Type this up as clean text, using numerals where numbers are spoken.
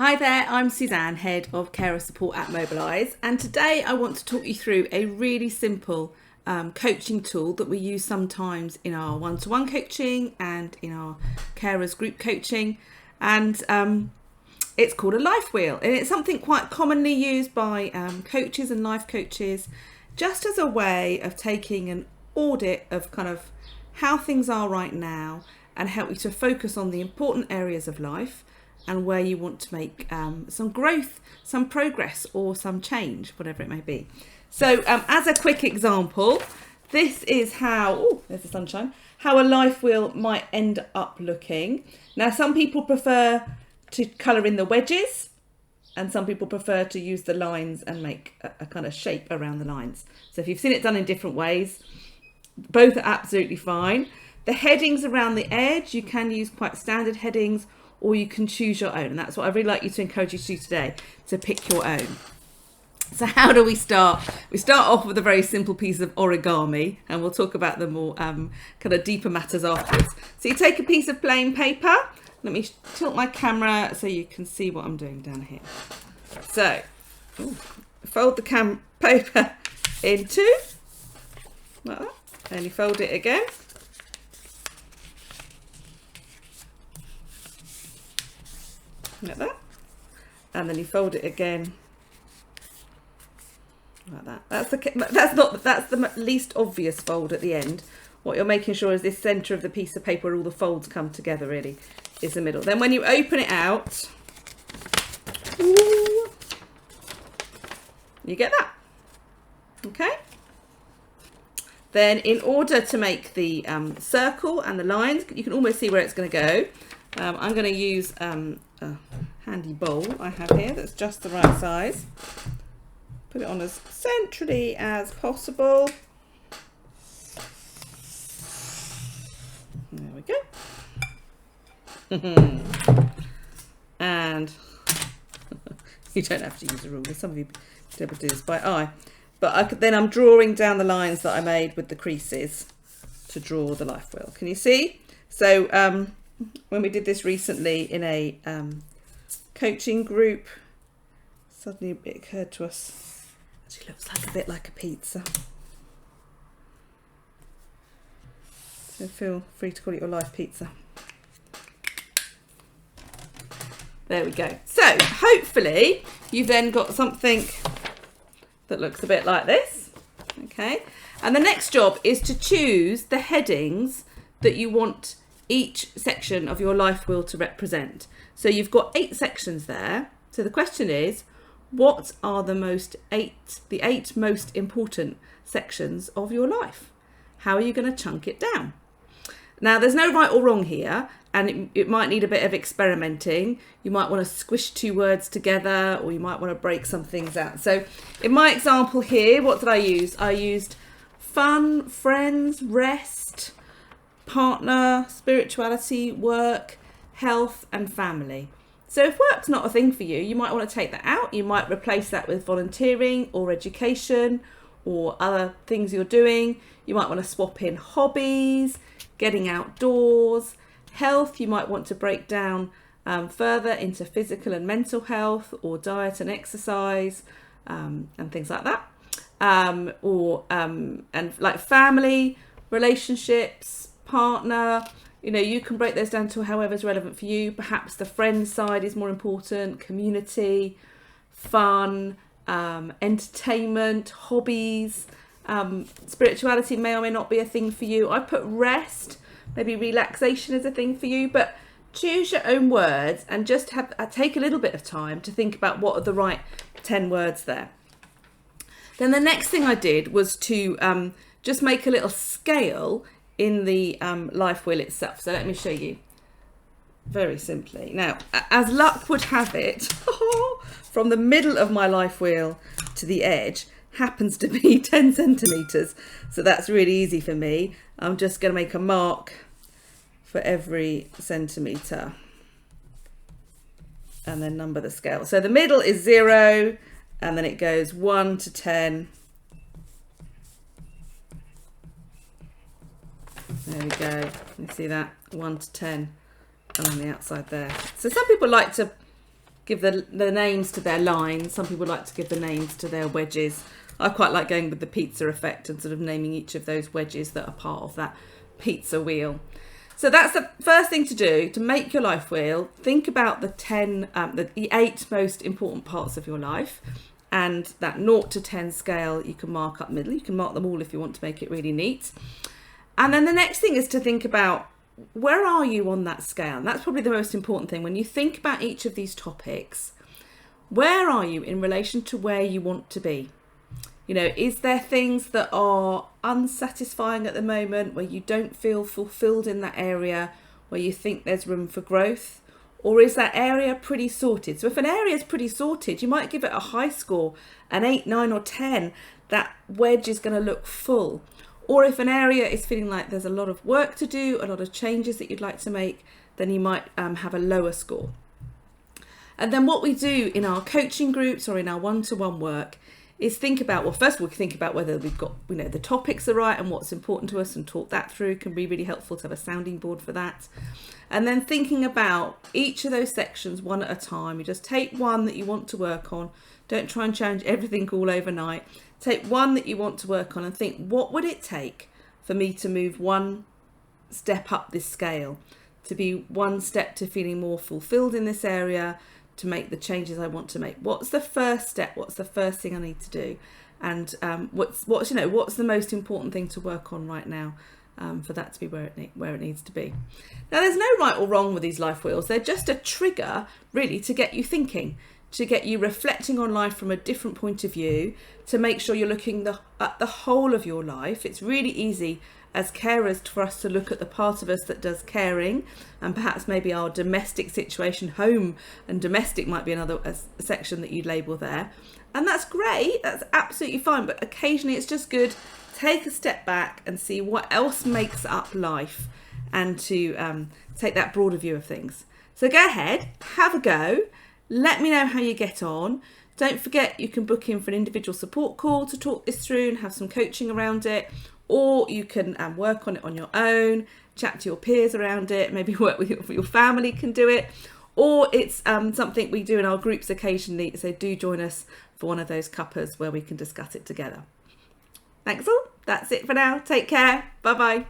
Hi there, I'm Suzanne, Head of Carer Support at Mobilise, and today I want to talk you through a really simple coaching tool that we use sometimes in our one-to-one coaching and in our carers group coaching, and it's called a life wheel, and it's something quite commonly used by coaches and life coaches just as a way of taking an audit of kind of how things are right now and help you to focus on the important areas of life and where you want to make some growth, some progress or some change, whatever it may be. So as a quick example, this is how, there's the sunshine, how a life wheel might end up looking. Now some people prefer to colour in the wedges and some people prefer to use the lines and make a kind of shape around the lines. So if you've seen it done in different ways, both are absolutely fine. The headings around the edge, you can use quite standard headings, or you can choose your own, and that's what I'd really like you to encourage you to do today, to pick your own. So how do we start? We start off with a very simple piece of origami, and we'll talk about the more kind of deeper matters afterwards. So you take a piece of plain paper. Let me tilt my camera so you can see what I'm doing down here. So fold the paper in two, like that, and you fold it again. Like that, and then you fold it again like that. That's the least obvious fold at the end. What you're making sure is this center of the piece of paper where all the folds come together really is the middle. Then when you open it out, you get that. Okay, then in order to make the circle and the lines, you can almost see where it's going to go. I'm going to use a handy bowl I have here that's just the right size. Put it on as centrally as possible. There we go. And you don't have to use a ruler. Some of you be able to do this by eye. But then I'm drawing down the lines that I made with the creases to draw the life wheel. Can you see? So when we did this recently in a coaching group, suddenly it occurred to us, actually looks like a bit like a pizza. So feel free to call it your life pizza. There we go. So hopefully you've then got something that looks a bit like this. Okay. And the next job is to choose the headings that you want each section of your life wheel to represent. So you've got 8 sections there. So the question is, what are the 8 most important sections of your life? How are you going to chunk it down? Now there's no right or wrong here, and it might need a bit of experimenting. You might want to squish 2 words together, or you might want to break some things out. So in my example here, what did I use? I used fun, friends, rest, partner, spirituality, work, health and family. So if work's not a thing for you, you might want to take that out. You might replace that with volunteering or education or other things you're doing. You might want to swap in hobbies, getting outdoors. Health, you might want to break down further into physical and mental health, or diet and exercise, and things like that. And like family, relationships, partner, you can break those down to however's relevant for you. Perhaps the friend side is more important, community, fun, entertainment, hobbies, spirituality may or may not be a thing for you. I put rest, maybe relaxation is a thing for you, but choose your own words and just take a little bit of time to think about what are the right 10 words there. Then the next thing I did was to just make a little scale in the life wheel itself. So let me show you very simply. Now, as luck would have it, from the middle of my life wheel to the edge happens to be 10 centimetres. So that's really easy for me. I'm just going to make a mark for every centimetre and then number the scale. So the middle is 0, and then it goes 1 to 10. There we go. You see that? 1 to 10, and on the outside there. So some people like to give the names to their lines. Some people like to give the names to their wedges. I quite like going with the pizza effect and sort of naming each of those wedges that are part of that pizza wheel. So that's the first thing to do to make your life wheel. Think about the 8 most important parts of your life, and that 0 to 10 scale you can mark up middle. You can mark them all if you want to make it really neat. And then the next thing is to think about, where are you on that scale? And that's probably the most important thing. When you think about each of these topics, where are you in relation to where you want to be? You know, is there things that are unsatisfying at the moment, where you don't feel fulfilled in that area, where you think there's room for growth? Or is that area pretty sorted? So if an area is pretty sorted, you might give it a high score, an 8, 9 or 10. That wedge is going to look full. Or if an area is feeling like there's a lot of work to do, a lot of changes that you'd like to make, then you might have a lower score. And then what we do in our coaching groups or in our one-to-one work is think about, well, first of all, think about whether we've got, you know, the topics are right and what's important to us, and talk that through. Can be really helpful to have a sounding board for that. And then thinking about each of those sections one at a time. You just take one that you want to work on. Don't try and change everything all overnight. Take one that you want to work on and think, what would it take for me to move one step up this scale, to be one step to feeling more fulfilled in this area, to make the changes I want to make? What's the first step? What's the first thing I need to do? And what's the most important thing to work on right now for that to be where it needs to be? Now, there's no right or wrong with these life wheels. They're just a trigger, really, to get you thinking, to get you reflecting on life from a different point of view, to make sure you're looking at the whole of your life. It's really easy as carers for us to look at the part of us that does caring, and perhaps maybe our domestic situation. Home and domestic might be another section that you'd label there, and that's great, that's absolutely fine. But occasionally it's just good, take a step back and see what else makes up life, and to take that broader view of things. So go ahead, have a go, let me know how you get on. Don't forget, you can book in for an individual support call to talk this through and have some coaching around it. Or you can work on it on your own, chat to your peers around it, maybe work with your family can do it. Or it's something we do in our groups occasionally, so do join us for one of those cuppas where we can discuss it together. Thanks all, that's it for now. Take care, bye-bye.